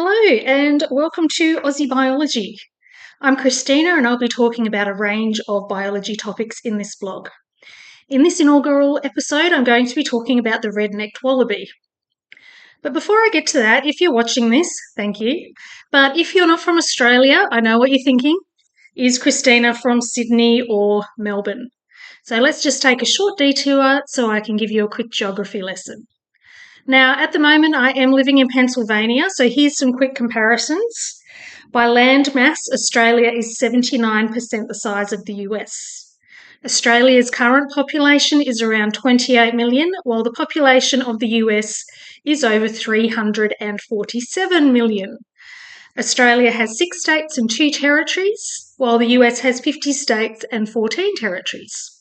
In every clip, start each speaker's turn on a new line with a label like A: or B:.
A: Hello and welcome to Aussie Biology. I'm Christina and I'll be talking about a range of biology topics in this blog. In this inaugural episode, I'm going to be talking about the red-necked wallaby. But before I get to that, if you're watching this, thank you. But if you're not from Australia, I know what you're thinking. Is Christina from Sydney or Melbourne? So let's just take a short detour so I can give you a quick geography lesson. Now, at the moment, I am living in Pennsylvania, so here's some quick comparisons. By land mass, Australia is 79% the size of the US. Australia's current population is around 28 million, while the population of the US is over 347 million. Australia has 6 states and 2 territories, while the US has 50 states and 14 territories.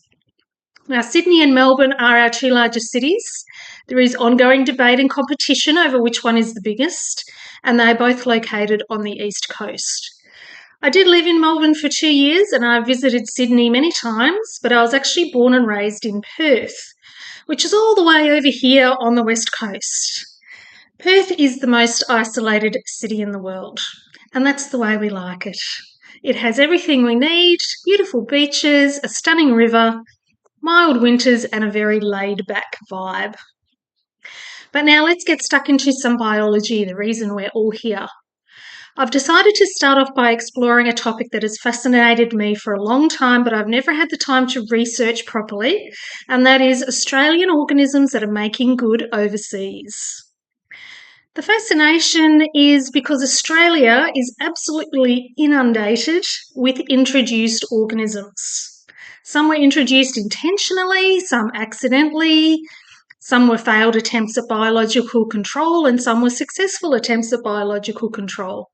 A: Now, Sydney and Melbourne are our 2 largest cities. There is ongoing debate and competition over which one is the biggest, and they are both located on the east coast. I did live in Melbourne for 2 years and I visited Sydney many times, but I was actually born and raised in Perth, which is all the way over here on the west coast. Perth is the most isolated city in the world, and that's the way we like it. It has everything we need, beautiful beaches, a stunning river, mild winters and a very laid-back vibe. But now let's get stuck into some biology, the reason we're all here. I've decided to start off by exploring a topic that has fascinated me for a long time, but I've never had the time to research properly, and that is Australian organisms that are making good overseas. The fascination is because Australia is absolutely inundated with introduced organisms. Some were introduced intentionally, some accidentally, some were failed attempts at biological control, and some were successful attempts at biological control.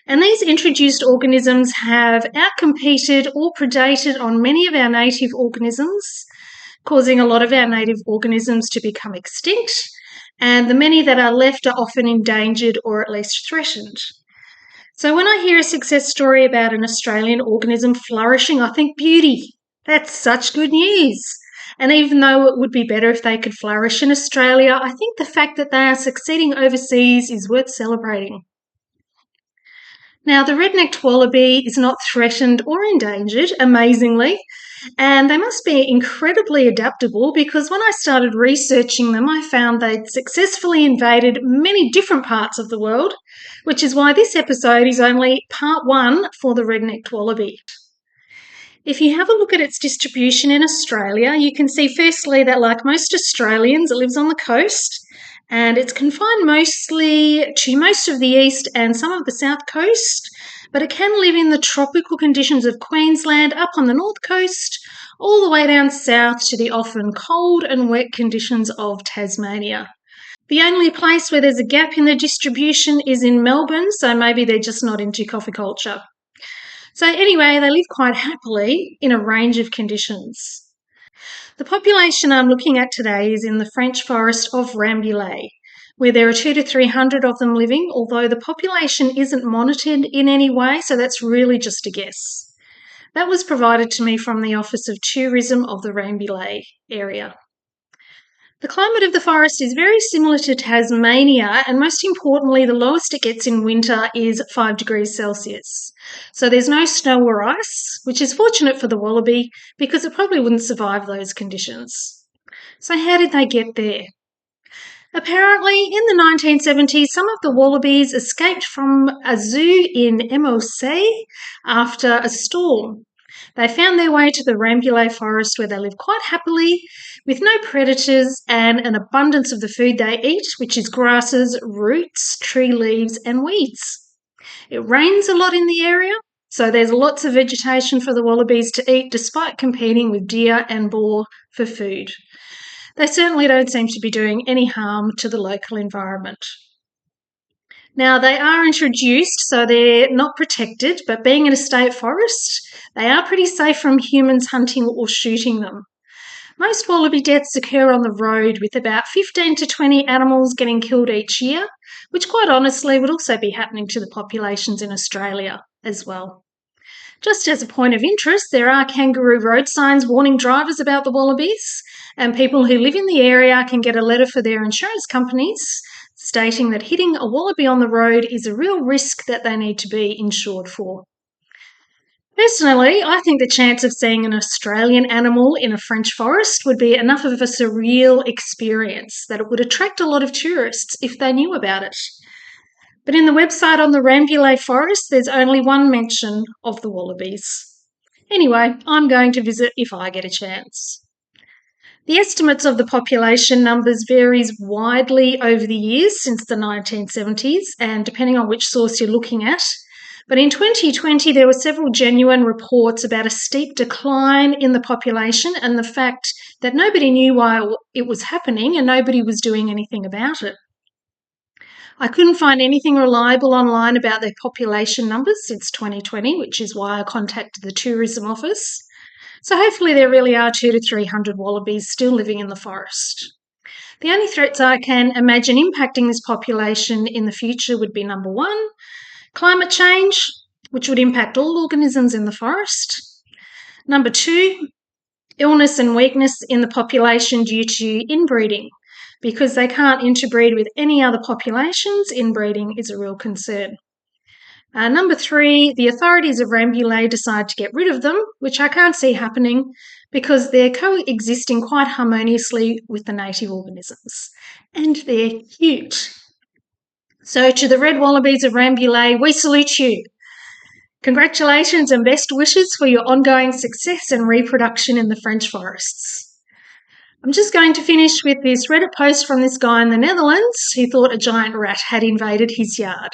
A: And these introduced organisms have outcompeted or predated on many of our native organisms, causing a lot of our native organisms to become extinct, and the many that are left are often endangered or at least threatened. So when I hear a success story about an Australian organism flourishing, I think beauty. That's such good news. And even though it would be better if they could flourish in Australia, I think the fact that they are succeeding overseas is worth celebrating. Now, the red-necked wallaby is not threatened or endangered, amazingly, and they must be incredibly adaptable because when I started researching them, I found they'd successfully invaded many different parts of the world, which is why this episode is only part 1 for the red-necked wallaby. If you have a look at its distribution in Australia, you can see firstly that, like most Australians, it lives on the coast and it's confined mostly to most of the east and some of the south coast, but it can live in the tropical conditions of Queensland up on the north coast, all the way down south to the often cold and wet conditions of Tasmania. The only place where there's a gap in the distribution is in Melbourne, so maybe they're just not into coffee culture. So anyway, they live quite happily in a range of conditions. The population I'm looking at today is in the French forest of Rambouillet, where there are 200 to 300 of them living, although the population isn't monitored in any way, so that's really just a guess. That was provided to me from the Office of Tourism of the Rambouillet area. The climate of the forest is very similar to Tasmania, and most importantly, the lowest it gets in winter is 5 degrees Celsius. So there's no snow or ice, which is fortunate for the wallaby because it probably wouldn't survive those conditions. So how did they get there? Apparently, in the 1970s, some of the wallabies escaped from a zoo in MOC after a storm. They found their way to the Rambouillet forest where they live quite happily with no predators and an abundance of the food they eat, which is grasses, roots, tree leaves and weeds. It rains a lot in the area, so there's lots of vegetation for the wallabies to eat despite competing with deer and boar for food. They certainly don't seem to be doing any harm to the local environment. Now, they are introduced, so they're not protected, but being in a state forest, they are pretty safe from humans hunting or shooting them. Most wallaby deaths occur on the road, with about 15 to 20 animals getting killed each year, which quite honestly would also be happening to the populations in Australia as well. Just as a point of interest, there are kangaroo road signs warning drivers about the wallabies, and people who live in the area can get a letter for their insurance companies stating that hitting a wallaby on the road is a real risk that they need to be insured for. Personally, I think the chance of seeing an Australian animal in a French forest would be enough of a surreal experience that it would attract a lot of tourists if they knew about it. But in the website on the Rambouillet Forest, there's only one mention of the wallabies. Anyway, I'm going to visit if I get a chance. The estimates of the population numbers varies widely over the years since the 1970s, and depending on which source you're looking at. But in 2020, there were several genuine reports about a steep decline in the population and the fact that nobody knew why it was happening and nobody was doing anything about it. I couldn't find anything reliable online about their population numbers since 2020, which is why I contacted the tourism office. So hopefully there really are 200 to 300 wallabies still living in the forest. The only threats I can imagine impacting this population in the future would be number one, climate change, which would impact all organisms in the forest. Number two, illness and weakness in the population due to inbreeding. Because they can't interbreed with any other populations, inbreeding is a real concern. Number three, the authorities of Rambouillet decide to get rid of them, which I can't see happening because they're coexisting quite harmoniously with the native organisms. And they're cute. So to the red wallabies of Rambouillet, we salute you. Congratulations and best wishes for your ongoing success and reproduction in the French forests. I'm just going to finish with this Reddit post from this guy in the Netherlands who thought a giant rat had invaded his yard.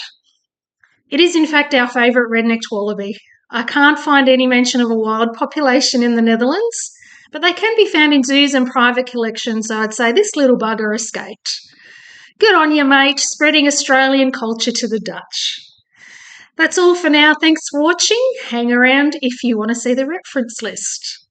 A: It is in fact our favourite red-necked wallaby. I can't find any mention of a wild population in the Netherlands, but they can be found in zoos and private collections, so I'd say this little bugger escaped. Good on you, mate, spreading Australian culture to the Dutch. That's all for now. Thanks for watching. Hang around if you want to see the reference list.